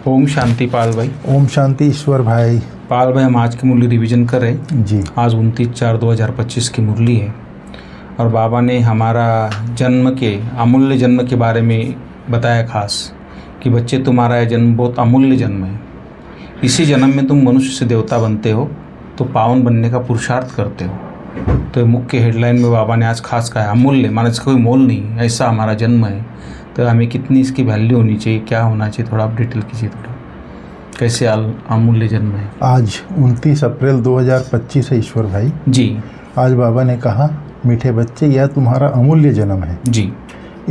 ओम शांति पाल भाई। ओम शांति ईश्वर भाई। पाल भाई, हम आज की मुरली रिवीजन कर रहे हैं जी। आज 29/4/2025 की मुरली है और बाबा ने हमारा जन्म के अमूल्य जन्म के बारे में बताया खास कि बच्चे, तुम्हारा यह जन्म बहुत अमूल्य जन्म है। इसी जन्म में तुम मनुष्य से देवता बनते हो तो पावन बनने का पुरुषार्थ करते हो। तो मुख्य हेडलाइन में बाबा ने आज खास कहा है अमूल्य, माने इसका कोई मोल नहीं, ऐसा हमारा जन्म है। तो हमें कितनी इसकी वैल्यू होनी चाहिए, क्या होना चाहिए, थोड़ा आप डिटेल कीजिए। थोड़ा कैसे अमूल्य जन्म है। आज 29 अप्रैल 2025 है ईश्वर भाई जी। आज बाबा ने कहा, मीठे बच्चे, यह तुम्हारा अमूल्य जन्म है। जी।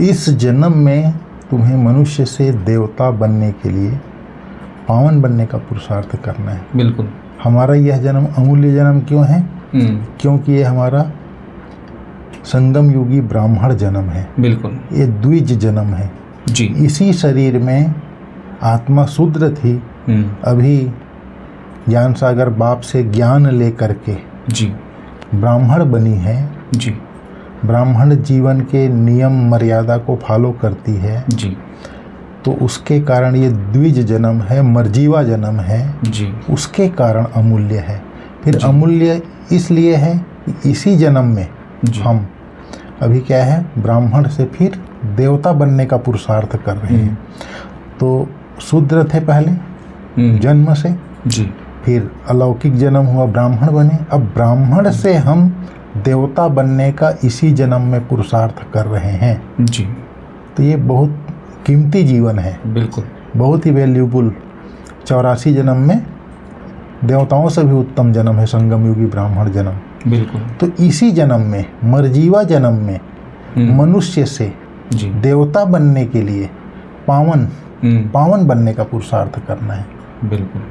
इस जन्म में तुम्हें मनुष्य से देवता बनने के लिए पावन बनने का पुरुषार्थ करना है। बिल्कुल। हमारा यह जन्म अमूल्य जन्म क्यों है? क्योंकि ये हमारा संगम युगी ब्राह्मण जन्म है। बिल्कुल। ये द्विज जन्म है। जी। इसी शरीर में आत्मा शूद्र थी, अभी ज्ञान सागर बाप से ज्ञान लेकर के जी ब्राह्मण बनी है। जी। ब्राह्मण जीवन के नियम मर्यादा को फॉलो करती है। जी। तो उसके कारण ये द्विज जन्म है, मर्जीवा जन्म है। जी। उसके कारण अमूल्य है। फिर अमूल्य इसलिए है कि इसी जन्म में हम अभी क्या है, ब्राह्मण से फिर देवता बनने का पुरुषार्थ कर रहे हैं। तो शूद्र थे पहले जन्म से। जी। फिर अलौकिक जन्म हुआ, ब्राह्मण बने। अब ब्राह्मण से हम देवता बनने का इसी जन्म में पुरुषार्थ कर रहे हैं। जी। तो ये बहुत कीमती जीवन है। बिल्कुल। बहुत ही वैल्यूबल। 84 जन्म में देवताओं से भी उत्तम जन्म है संगम युगी ब्राह्मण जन्म। बिल्कुल। तो इसी जन्म में, मर्जीवा जन्म में, मनुष्य से देवता बनने के लिए पावन बनने का पुरुषार्थ करना है। बिल्कुल।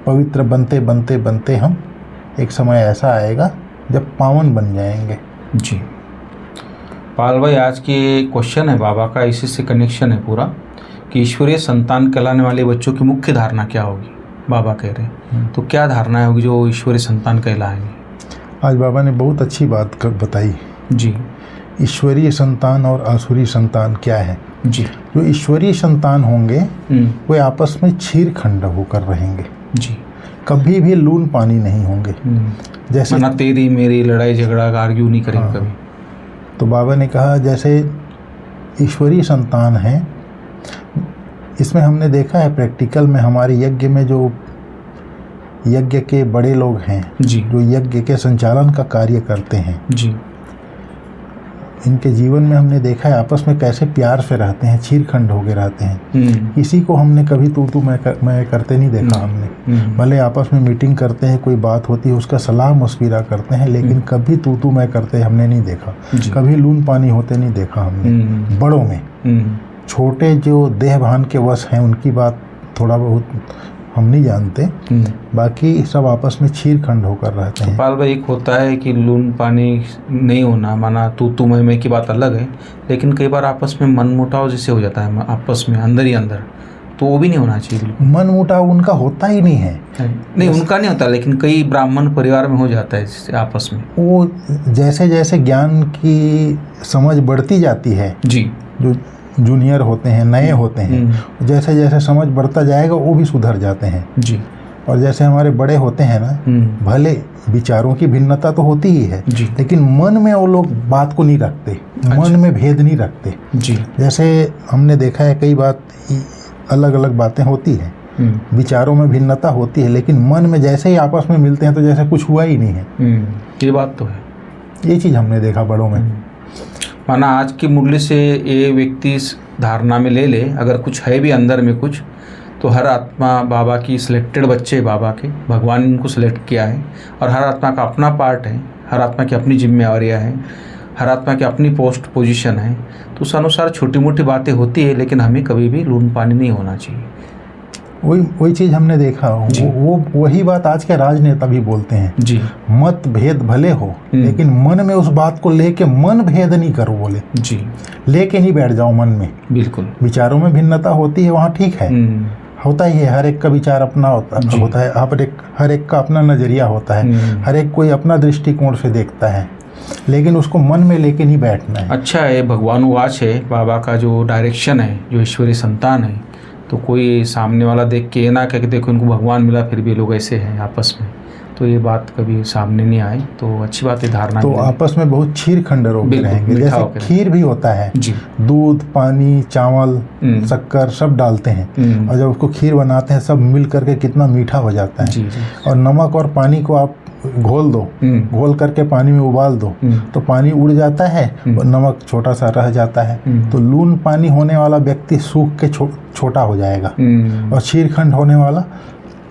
पवित्र बनते बनते बनते हम एक समय ऐसा आएगा जब पावन बन जाएंगे। जी। पाल भाई, आज की क्वेश्चन है बाबा का, इसी से कनेक्शन है पूरा कि ईश्वरीय संतान कहलाने वाले बच्चों की मुख्य धारणा क्या होगी। बाबा कह रहे हैं तो क्या धारणाएं होगी जो ईश्वरीय संतान कहलाएंगे। आज बाबा ने बहुत अच्छी बात बताई। जी। ईश्वरीय संतान और आसुरी संतान क्या है। जी। जो ईश्वरीय संतान होंगे वे आपस में छीरखंड होकर रहेंगे। जी। कभी भी लून पानी नहीं होंगे। जैसे ना तेरी मेरी लड़ाई झगड़ा आर्ग्यू नहीं करेंगे कभी। तो बाबा ने कहा जैसे ईश्वरीय संतान है, इसमें हमने देखा है प्रैक्टिकल में, हमारे यज्ञ में जो यज्ञ के बड़े लोग हैं जी, जो यज्ञ के संचालन का कार्य करते हैं जी, इनके जीवन में हमने देखा है आपस में कैसे प्यार से रहते हैं, छीरखंड होके रहते हैं। किसी को हमने कभी तू मैं करते नहीं देखा हमने। भले आपस में मीटिंग करते हैं, कोई बात होती है उसका सलाह मशविरा करते हैं, लेकिन कभी तू मैं करते हमने नहीं देखा। कभी लून पानी होते नहीं देखा हमने बड़ों में। छोटे जो देह भान के वश हैं उनकी बात थोड़ा बहुत हम नहीं जानते, बाकी सब आपस में छीरखंड होकर रहते हैं। पाल भाई, एक होता है कि लून पानी नहीं होना, माना तू मैं की बात अलग है, लेकिन कई बार आपस में मनमुटाव जैसे हो जाता है आपस में अंदर ही अंदर, तो वो भी नहीं होना चाहिए। बिल्कुल मनमुटाव उनका होता ही नहीं है। नहीं, उनका नहीं होता, लेकिन कई ब्राह्मण परिवार में हो जाता है इससे आपस में। वो जैसे जैसे ज्ञान की समझ बढ़ती जाती है, जी, जो जूनियर होते हैं, नए होते हैं, जैसे जैसे समझ बढ़ता जाएगा वो भी सुधर जाते हैं। जी। और जैसे हमारे बड़े होते हैं ना, भले विचारों की भिन्नता तो होती ही है, लेकिन मन में वो लोग बात को नहीं रखते। अच्छा। मन में भेद नहीं रखते। जी। जैसे हमने देखा है कई बात अलग अलग बातें होती हैं, विचारों में भिन्नता होती है, लेकिन मन में जैसे ही आपस में मिलते हैं तो जैसे कुछ हुआ ही नहीं है। ये बात तो है। ये चीज़ हमने देखा बड़ों में। माना आज की मुरली से ये व्यक्ति धारणा में ले ले, अगर कुछ है भी अंदर में कुछ, तो हर आत्मा बाबा की सिलेक्टेड बच्चे, बाबा के भगवान ने उनको सिलेक्ट किया है, और हर आत्मा का अपना पार्ट है, हर आत्मा की अपनी जिम्मेवारियाँ हैं, हर आत्मा की अपनी पोस्ट पोजीशन है। तो उस अनुसार छोटी मोटी बातें होती है, लेकिन हमें कभी भी लून पानी नहीं होना चाहिए। वही चीज़ हमने देखा। वो वही बात आज के राजनेता भी बोलते हैं। जी। मत भेद भले हो, लेकिन मन में उस बात को लेके मन भेद नहीं करो, बोले। जी। लेके नहीं बैठ जाओ मन में। बिल्कुल। विचारों में भिन्नता होती है, वहाँ ठीक है, होता ही है, हर एक का विचार अपना होता है, हर एक का अपना नज़रिया होता है, हर एक कोई अपना दृष्टिकोण से देखता है, लेकिन उसको मन में लेके नहीं बैठना है। अच्छा है, भगवान वाच है, बाबा का जो डायरेक्शन है, जो ईश्वरीय संतान है, तो कोई सामने वाला देख के ये ना कह के देखो इनको भगवान मिला फिर भी लोग ऐसे हैं आपस में, तो ये बात कभी सामने नहीं आई, तो अच्छी बात है धारणा। तो आपस में बहुत छीर खंडर होकर रहेंगे, जैसे खीर भी होता है जी, दूध पानी चावल शक्कर सब डालते हैं और जब उसको खीर बनाते हैं सब मिल करके कितना मीठा हो जाता है जी, जी। और नमक और पानी को आप घोल दो, घोल करके पानी में उबाल दो तो पानी उड़ जाता है और नमक छोटा सा रह जाता है, तो लून पानी होने वाला व्यक्ति सूख के छोटा हो जाएगा और क्षीरखंड होने वाला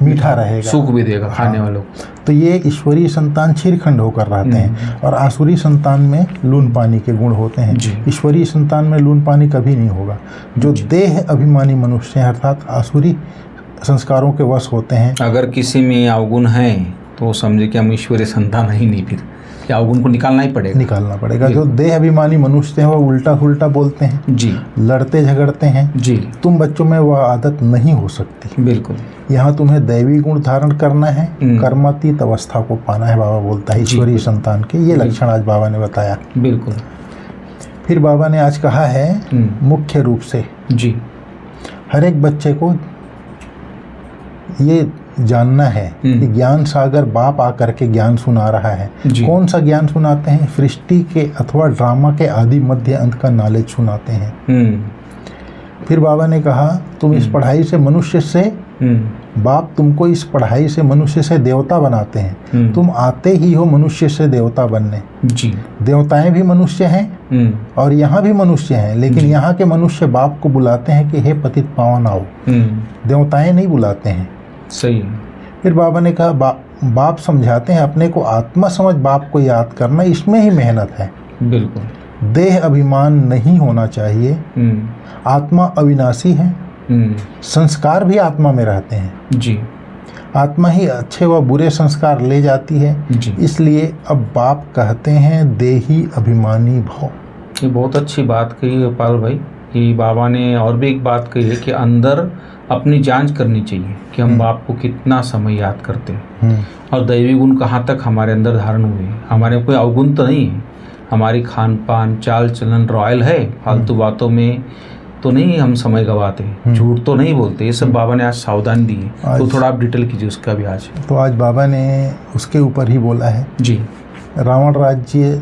मीठा रहेगा, सूख भी देगा खाने वालों। तो ये ईश्वरीय संतान क्षीरखंड होकर रहते हैं और आसुरी संतान में लून पानी के गुण होते हैं। ईश्वरीय संतान में लून पानी कभी नहीं होगा। जो देह अभिमानी मनुष्य हैं अर्थात आसुरी संस्कारों के वश होते हैं, अगर किसी में अवगुण है तो समझे कि हम ईश्वरीय संतान ही नहीं, फिर क्या अवगुण को निकालना पड़ेगा। जो देह अभिमानी मनुष्य हैं वो उल्टा पुल्टा बोलते हैं जी, लड़ते झगड़ते हैं जी, तुम बच्चों में वह आदत नहीं हो सकती। बिल्कुल, यहाँ तुम्हें दैवी गुण धारण करना है, कर्मातीत अवस्था को पाना है, बाबा बोलता है ईश्वरीय संतान के। ये लक्षण आज बाबा ने बताया। बिल्कुल। फिर बाबा ने आज कहा है मुख्य रूप से जी, हर एक बच्चे को ये जानना है कि ज्ञान सागर बाप आकर के ज्ञान सुना रहा है। कौन सा ज्ञान सुनाते हैं? सृष्टि के अथवा ड्रामा के आदि मध्य अंत का नॉलेज सुनाते हैं। फिर बाबा ने कहा तुम इस पढ़ाई से मनुष्य से, बाप तुमको इस पढ़ाई से मनुष्य से देवता बनाते हैं। तुम आते ही हो मनुष्य से देवता बनने जी। देवताएं भी मनुष्य हैं और यहाँ भी मनुष्य हैं, लेकिन यहाँ के मनुष्य बाप को बुलाते हैं कि हे पतित पावन आओ, देवताएं नहीं बुलाते हैं। सही है। फिर बाबा ने कहा बाप समझाते हैं अपने को आत्मा समझ बाप को याद करना, इसमें ही मेहनत है। बिल्कुल। देह अभिमान नहीं होना चाहिए, आत्मा अविनाशी है, संस्कार भी आत्मा में रहते हैं जी, आत्मा ही अच्छे व बुरे संस्कार ले जाती है जी। इसलिए अब बाप कहते हैं देही अभिमानी भव। ये बहुत अच्छी बात कही है पाल भाई कि बाबा ने और भी एक बात कही है कि अंदर अपनी जांच करनी चाहिए कि हम बाप को कितना समय याद करते हैं और दैवी गुण कहाँ तक हमारे अंदर धारण हुए। हमारे कोई अवगुण तो नहीं है, हमारी खान पान चाल चलन रॉयल है, फालतू बातों में तो नहीं हम समय गवाते, झूठ तो नहीं बोलते। ये सब बाबा ने आज सावधानी दी है, तो थोड़ा आप डिटेल कीजिए उसका भी आज। तो आज बाबा ने उसके ऊपर ही बोला है जी। रावण राज्य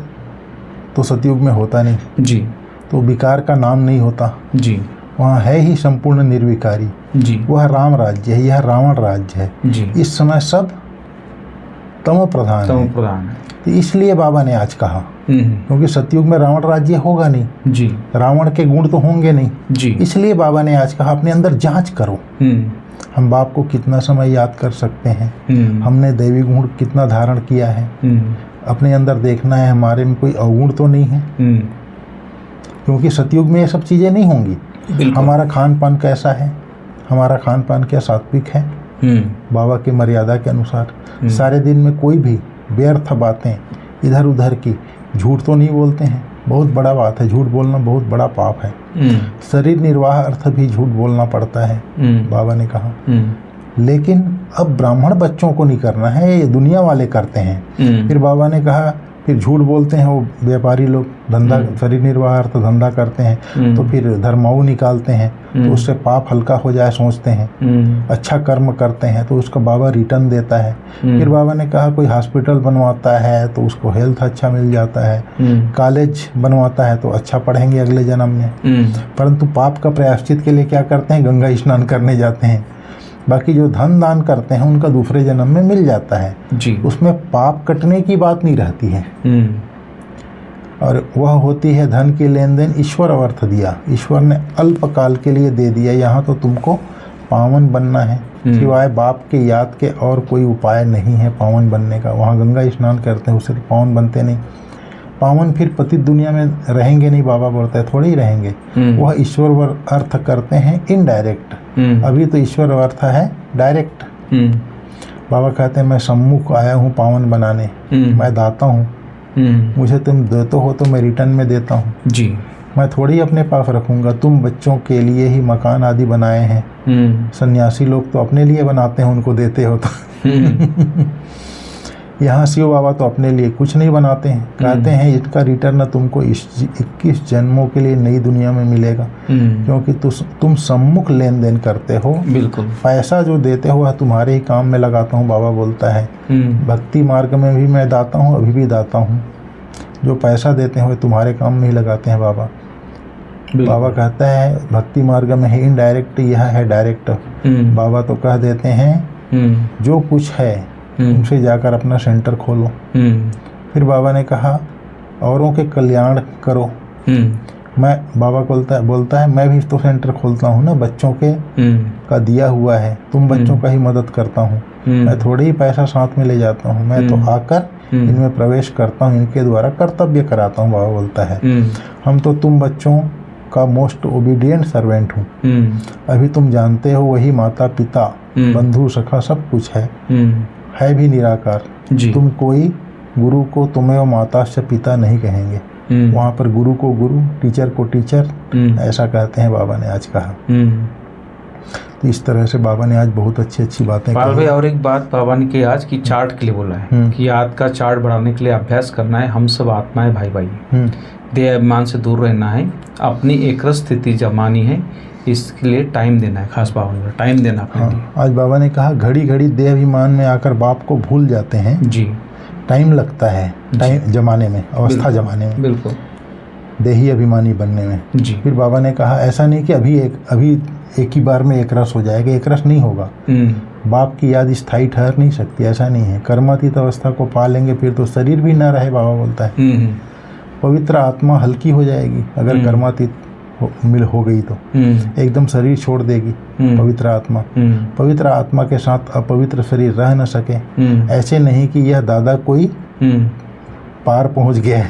तो सतयुग में होता नहीं जी, तो विकार का नाम नहीं होता जी, वहाँ है ही संपूर्ण निर्विकारी जी। वह राम राज्य है, यह रावण राज्य है जी। इस समय सब तमो प्रधान है, तो इसलिए बाबा ने आज कहा क्योंकि सतयुग में रावण राज्य होगा नहीं जी, रावण के गुण तो होंगे नहीं जी, इसलिए बाबा ने आज कहा अपने अंदर जांच करो। हम बाप को कितना समय याद कर सकते हैं, हमने दैवी गुण कितना धारण किया है, अपने अंदर देखना है हमारे में कोई अवगुण तो नहीं है, क्योंकि सतयुग में ये सब चीज़ें नहीं होंगी। हमारा खान पान कैसा है, हमारा खान पान क्या सात्विक है बाबा की मर्यादा के अनुसार। सारे दिन में कोई भी व्यर्थ बातें इधर उधर की, झूठ तो नहीं बोलते हैं, बहुत बड़ा बात है, झूठ बोलना बहुत बड़ा पाप है। शरीर निर्वाह अर्थ भी झूठ बोलना पड़ता है बाबा ने कहा, लेकिन अब ब्राह्मण बच्चों को नहीं करना है, ये दुनिया वाले करते हैं। फिर बाबा ने कहा फिर झूठ बोलते हैं वो व्यापारी लोग, धंधा शरीर निर्वाह अर्थ धंधा करते हैं तो फिर धर्माऊ निकालते हैं तो उससे पाप हल्का हो जाए सोचते हैं, अच्छा कर्म करते हैं तो उसका बाबा रिटर्न देता है। फिर बाबा ने कहा कोई हॉस्पिटल बनवाता है तो उसको हेल्थ अच्छा मिल जाता है, कॉलेज बनवाता है तो अच्छा पढ़ेंगे अगले जन्म में, परंतु पाप का प्रायश्चित के लिए क्या करते हैं, गंगा स्नान करने जाते हैं। बाकी जो धन दान करते हैं उनका दूसरे जन्म में मिल जाता है जी, उसमें पाप कटने की बात नहीं रहती है। और वह होती है धन की लेन देन ईश्वर अर्थ दिया, ईश्वर ने अल्पकाल के लिए दे दिया, यहाँ तो तुमको पावन बनना है, सिवाय बाप के याद के और कोई उपाय नहीं है पावन बनने का। वहाँ गंगा स्नान करते हैं उससे तो पावन बनते नहीं, पावन फिर पतित दुनिया में रहेंगे नहीं, बाबा बोलते हैं थोड़े ही रहेंगे। वह ईश्वर अर्थ करते हैं इनडायरेक्ट, अभी तो ईश्वर अर्थ है डायरेक्ट। बाबा कहते हैं मैं सम्मुख आया हूँ पावन बनाने, मैं दाता हूँ, मुझे तुम देते हो तो मैं रिटर्न में देता हूँ जी, मैं थोड़ी अपने पास रखूँगा। तुम बच्चों के लिए ही मकान आदि बनाए हैं, सन्यासी लोग तो अपने लिए बनाते हैं, उनको देते हो तो यहाँ शिव बाबा तो अपने लिए कुछ नहीं बनाते हैं, कहते हैं इसका रिटर्न तुमको 21 जन्मों के लिए नई दुनिया में मिलेगा, क्योंकि तुम सम्मुख लेन देन करते हो। बिल्कुल। पैसा जो देते हो वह तुम्हारे ही काम में लगाता हूँ, बाबा बोलता है। भक्ति मार्ग में भी मैं दाता हूँ, अभी भी दाता हूँ। जो पैसा देते हैं वह तुम्हारे काम में ही लगाते हैं बाबा। बाबा कहता है भक्ति मार्ग में है इनडायरेक्ट, यह है डायरेक्ट। बाबा तो कह देते हैं जो कुछ है उनसे जाकर अपना सेंटर खोलो। फिर बाबा ने कहा औरों के कल्याण करो। मैं बाबा बोलता है मैं भी तो सेंटर खोलता हूँ ना, बच्चों के का दिया हुआ है, तुम बच्चों का ही मदद करता हूँ। मैं थोड़े ही पैसा साथ में ले जाता हूँ, मैं तो आकर इनमें प्रवेश करता हूँ, इनके द्वारा कर्तव्य कराता हूँ। बाबा बोलता है हम तो तुम बच्चों का मोस्ट ओबीडियंट सर्वेंट हूँ। अभी तुम जानते हो वही माता पिता बंधु सखा सब कुछ है भी निराकार। तुम कोई गुरु को तुम्हें और माता से पिता नहीं कहेंगे, वहाँ पर गुरु को गुरु, टीचर को टीचर, ऐसा कहते हैं बाबा ने आज कहा। तो इस तरह से बाबा ने आज बहुत अच्छी अच्छी बातें कही। और एक बात बाबा ने की आज की चार्ट के लिए बोला है कि याद का चार्ट बढ़ाने के लिए अभ्यास करना है, हम सब आत्माएं भाई भाई, देह अभिमान से दूर रहना है, अपनी एकरस स्थिति जमानी है, इसके लिए टाइम देना है। खास बाबा ने टाइम देना अपने लिए। आज बाबा ने कहा घड़ी घड़ी देह अभिमान में आकर बाप को भूल जाते हैं जी, टाइम लगता है टाइम जमाने में, अवस्था जमाने में, बिल्कुल देही अभिमानी बनने में जी। फिर बाबा ने कहा ऐसा नहीं कि अभी एक ही बार में एक रस हो जाएगा, एक रस नहीं होगा। बाप की याद स्थायी ठहर नहीं सकती, ऐसा नहीं है। कर्मातीत अवस्था को पा लेंगे फिर तो शरीर भी ना रहे, बाबा बोलता है। पवित्र आत्मा हल्की हो जाएगी अगर कर्मातीत हो गई तो, एकदम शरीर छोड़ देगी पवित्र आत्मा। पवित्र आत्मा के साथ अपवित्र शरीर रह न सके। ऐसे नहीं कि यह दादा कोई पार पहुंच गया है,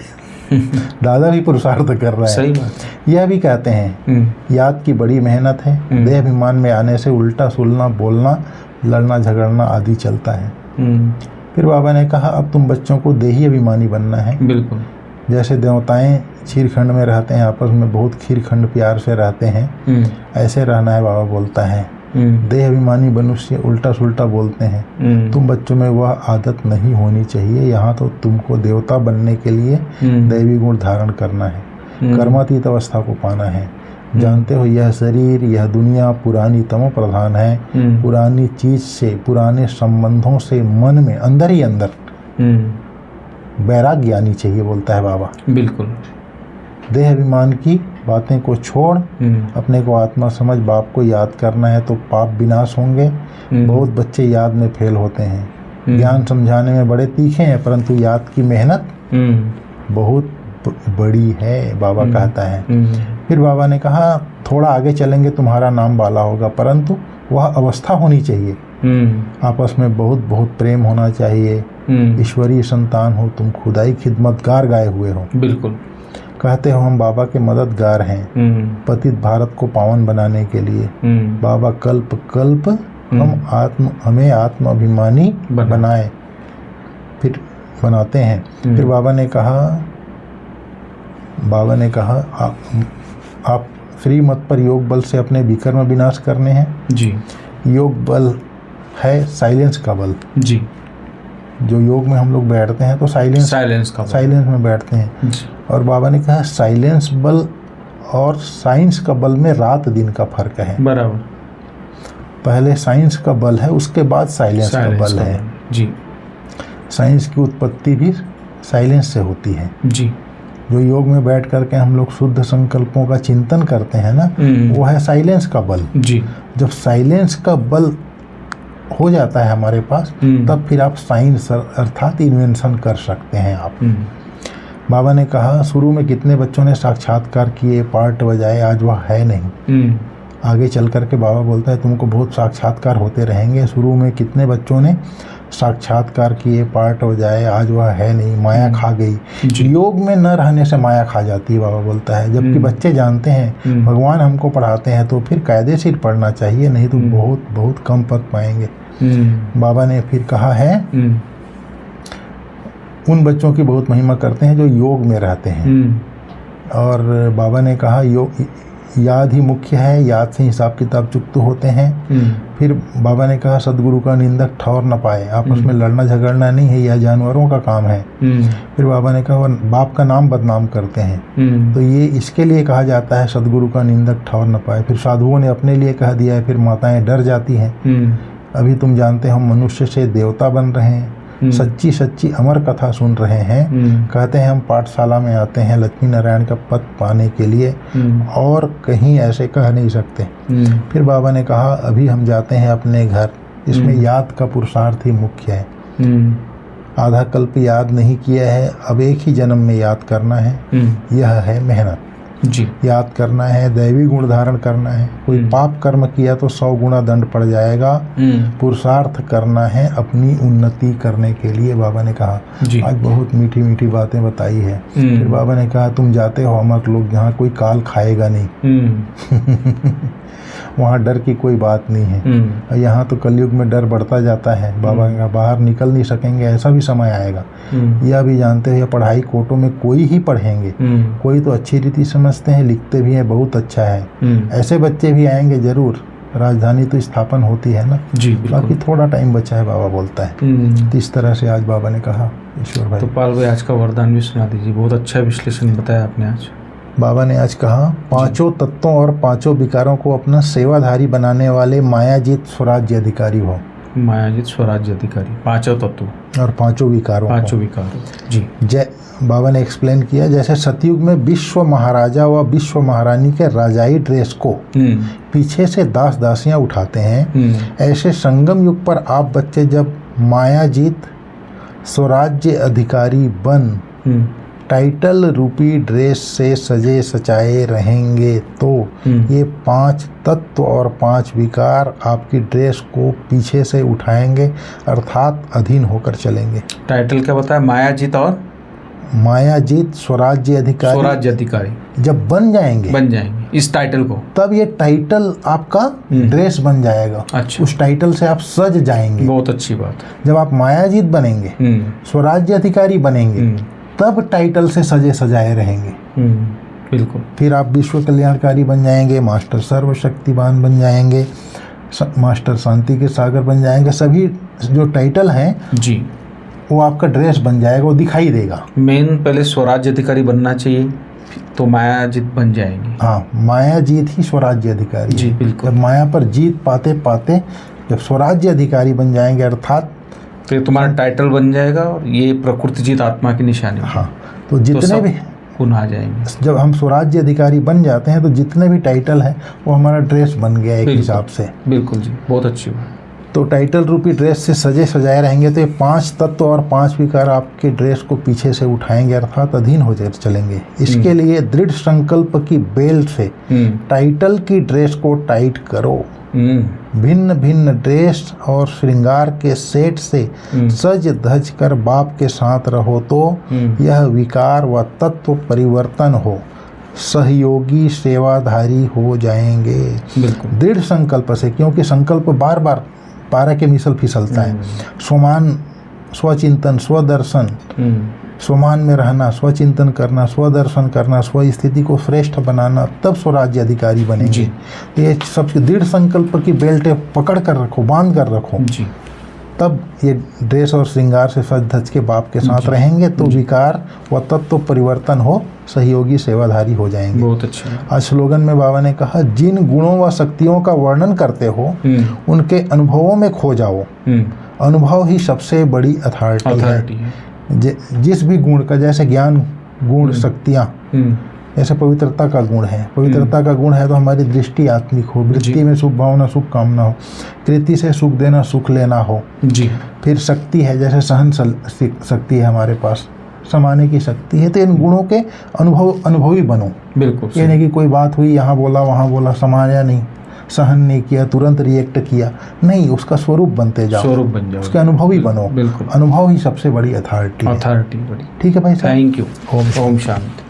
दादा भी पुरुषार्थ कर रहा है। सही बात। यह भी कहते हैं याद की बड़ी मेहनत है, देह अभिमान में आने से उल्टा सुलना, बोलना, लड़ना झगड़ना आदि चलता है। फिर बाबा ने कहा अब तुम बच्चों को देही अभिमानी बनना है। बिल्कुल। जैसे देवताएं खीरखंड में रहते हैं, आपस में बहुत खीरखंड प्यार से रहते हैं, ऐसे रहना है। बाबा बोलता है देह अभिमानी मनुष्य उल्टा सुल्टा बोलते हैं, तुम बच्चों में वह आदत नहीं होनी चाहिए। यहाँ तो तुमको देवता बनने के लिए दैवी गुण धारण करना है, कर्मातीत अवस्था को पाना है। जानते हो यह शरीर, यह दुनिया पुरानी तमो प्रधान है। पुरानी चीज से, पुराने संबंधों से मन में अंदर ही अंदर वैराग्य आनी चाहिए, बोलता है बाबा। बिल्कुल। देह अभिमान की बातें को छोड़ अपने को आत्मा समझ बाप को याद करना है तो पाप विनाश होंगे। बहुत बच्चे याद में फेल होते हैं, ज्ञान समझाने में बड़े तीखे हैं, परंतु याद की मेहनत बहुत बड़ी है, बाबा कहता है। फिर बाबा ने कहा थोड़ा आगे चलेंगे तुम्हारा नाम बाला होगा, परंतु वह अवस्था होनी चाहिए। आपस में बहुत बहुत प्रेम होना चाहिए। ईश्वरीय संतान हो तुम, खुदाई खिदमतगार गाए हुए हो। बिल्कुल। कहते हो हम बाबा के मददगार हैं पतित भारत को पावन बनाने के लिए। बाबा कल्प कल्प हमें आत्म अभिमानी बनाए, फिर बनाते हैं। फिर बाबा ने कहा आप श्रीमत पर योग बल से अपने विकर्म विनाश करने हैं जी। योग बल है साइलेंस का बल जी। जो योग में हम लोग बैठते हैं तो साइलेंस में बैठते हैं जी। और बाबा ने कहा साइलेंस बल और साइंस का बल में रात दिन का फर्क है। बराबर। पहले साइंस का बल है, उसके बाद साइलेंस का बल है जी। साइंस की उत्पत्ति भी साइलेंस से होती है जी। जो योग में बैठ करके हम लोग शुद्ध संकल्पों का चिंतन करते हैं ना, वो है साइलेंस का बल जी। जब साइलेंस का बल हो जाता है हमारे पास, तब फिर आप साइंस अर्थात इन्वेंशन कर सकते हैं आप। बाबा ने कहा शुरू में कितने बच्चों ने साक्षात्कार किए, पार्ट बजाए, आज वह है नहीं। आगे चल करके बाबा बोलता है तुमको बहुत साक्षात्कार होते रहेंगे। शुरू में कितने बच्चों ने साक्षात्कार किए, पार्ट बजाए, आज वह है नहीं, माया खा गई। योग में न रहने से माया खा जाती है, बाबा बोलता है। जबकि बच्चे जानते हैं भगवान हमको पढ़ाते हैं तो फिर कायदेशीर पढ़ना चाहिए, नहीं तो बहुत बहुत कम पढ़ पाएंगे। बाबा ने फिर कहा है उन बच्चों की बहुत महिमा करते हैं जो योग में रहते हैं। और बाबा ने कहा याद ही मुख्य है, याद से हिसाब किताब चुकते होते हैं। फिर बाबा ने कहा सदगुरु का निंदक ठौर न पाए, आपस में लड़ना झगड़ना नहीं है, यह जानवरों का काम है। फिर बाबा ने कहा वह बाप का नाम बदनाम करते हैं, तो ये इसके लिए कहा जाता है सदगुरु का निंदक ठौर न पाए। फिर साधुओं ने अपने लिए कह दिया है, फिर माताएं डर जाती हैं। अभी तुम जानते हो हम मनुष्य से देवता बन रहे हैं, सच्ची सच्ची अमर कथा सुन रहे हैं। कहते हैं हम पाठशाला में आते हैं लक्ष्मी नारायण का पद पाने के लिए, और कहीं ऐसे कह नहीं सकते। फिर बाबा ने कहा अभी हम जाते हैं अपने घर, इसमें याद का पुरुषार्थ ही मुख्य है। आधा कल्प याद नहीं किया है, अब एक ही जन्म में याद करना है, यह है मेहनत जी। याद करना है, दैवी गुण धारण करना है। कोई पाप कर्म किया तो 100 गुना दंड पड़ जाएगा। पुरुषार्थ करना है अपनी उन्नति करने के लिए, बाबा ने कहा। आज बहुत मीठी मीठी बातें बताई है। फिर बाबा ने कहा तुम जाते हो अमर लोग जहाँ कोई काल खाएगा नहीं। वहाँ डर की कोई बात नहीं है। यहाँ तो कलयुग में डर बढ़ता जाता है। बाबा का बाहर निकल नहीं सकेंगे, ऐसा भी समय आएगा। यह भी जानते हो यह पढ़ाई कोटों में कोई ही पढ़ेंगे, कोई तो अच्छी रीति समझते हैं, लिखते भी हैं, बहुत अच्छा है। ऐसे बच्चे भी आएंगे जरूर, राजधानी तो स्थापन होती है ना जी। बाकी थोड़ा टाइम बचा है बाबा बोलता है। तो इस तरह से आज बाबा ने कहा। ईश्वर भाई, तो पाल भाई आज का वरदान भी सुना दीजिए, बहुत अच्छा विश्लेषण बताया आपने आज। बाबा ने आज कहा पांचों तत्वों और पांचों विकारों को अपना सेवाधारी बनाने वाले मायाजीत स्वराज्य अधिकारी हो। मायाजीत स्वराज्य अधिकारी, पांचों तत्व और पांचों विकारों जी। जय बाबा ने एक्सप्लेन किया, जैसे सतयुग में विश्व महाराजा व विश्व महारानी के राजाई ड्रेस को पीछे से दास दासियां उठाते हैं, ऐसे संगम युग पर आप बच्चे जब मायाजीत स्वराज्य अधिकारी बन टाइटल रूपी ड्रेस से सजे सजाए रहेंगे तो ये 5 तत्व और 5 विकार आपकी ड्रेस को पीछे से उठाएंगे, अर्थात अधीन होकर चलेंगे। टाइटल क्या बताया? मायाजीत और मायाजीत स्वराज्य अधिकारी जब बन जाएंगे इस टाइटल को, तब ये टाइटल आपका ड्रेस बन जाएगा। अच्छा। उस टाइटल से आप सज जाएंगे। बहुत अच्छी बात। जब आप मायाजीत बनेंगे, स्वराज्य अधिकारी बनेंगे, तब टाइटल से सजे सजाए रहेंगे। बिल्कुल। फिर आप विश्व कल्याणकारी बन जाएंगे, मास्टर सर्वशक्तिवान बन जाएंगे, मास्टर शांति के सागर बन जाएंगे। सभी जो टाइटल हैं जी, वो आपका ड्रेस बन जाएगा, वो दिखाई देगा। मेन पहले स्वराज्य अधिकारी बनना चाहिए, तो मायाजीत बन जाएंगे। हाँ, मायाजीत ही स्वराज्य अधिकारी जी। बिल्कुल। जब माया पर जीत पाते पाते जब स्वराज्य अधिकारी बन जाएंगे, अर्थात तो तुम्हारा टाइटल बन जाएगा और ये प्रकृति जीत आत्मा की निशानी। हाँ, तो जितने भी गुण आ जाएंगे। जब हम स्वराज्य अधिकारी बन जाते हैं तो जितने भी टाइटल है वो हमारा ड्रेस बन गया एक हिसाब से। बिल्कुल जी, बहुत अच्छी बात। तो टाइटल रूपी ड्रेस से सजे सजाए रहेंगे, तो ये 5 तत्व और 5 विकार आपके ड्रेस को पीछे से उठाएंगे, अर्थात अधीन हो चलेंगे। इसके लिए दृढ़ संकल्प की बेल्ट से टाइटल की ड्रेस को टाइट करो। भिन्न भिन्न ड्रेस और श्रृंगार के सेट से सज धज कर बाप के साथ रहो तो यह विकार व तत्व परिवर्तन हो, सहयोगी सेवाधारी हो जाएंगे। बिल्कुल। दृढ़ संकल्प से, क्योंकि संकल्प बार बार पारा के मिसल फिसलता है। स्वमान, स्वचिंतन, स्वदर्शन, स्वमान में रहना, स्वचिंतन करना, स्वदर्शन करना, स्व स्थिति को श्रेष्ठ बनाना, तब स्वराज्य अधिकारी बनेंगे। ये सब दृढ़ संकल्प की बेल्ट पकड़ कर रखो, बांध कर रखो जी। तब ये ड्रेस और श्रृंगार से सज धज के बाप के साथ रहेंगे तो विकार व तत्व परिवर्तन हो, सहयोगी सेवाधारी हो जाएंगे। बहुत अच्छा। आज स्लोगन में बाबा ने कहा, जिन गुणों व शक्तियों का वर्णन करते हो उनके अनुभवों में खो जाओ। अनुभव ही सबसे बड़ी अथॉरिटी है। जिस भी गुण का, जैसे ज्ञान गुण, शक्तियाँ, जैसे पवित्रता का गुण है, पवित्रता का गुण है तो हमारी दृष्टि आत्मिक हो, वृत्ति में सुख भावना, सुख कामना हो, कृति से सुख देना, सुख लेना हो जी। फिर शक्ति है, जैसे सहन शक्ति है हमारे पास, समाने की शक्ति है। तो इन गुणों के अनुभवी बनो। बिल्कुल। ये नहीं कि कोई बात हुई, यहाँ बोला वहाँ बोला, समाया नहीं, सहन नहीं किया, तुरंत रिएक्ट किया नहीं, उसका स्वरूप बनते जाओ, स्वरूप बन जाओ, उसके अनुभवी बनो। बिल्कुल। अनुभव ही सबसे बड़ी अथॉरिटी बड़ी। ठीक है भाई साहब, थैंक यू। ओम शांति।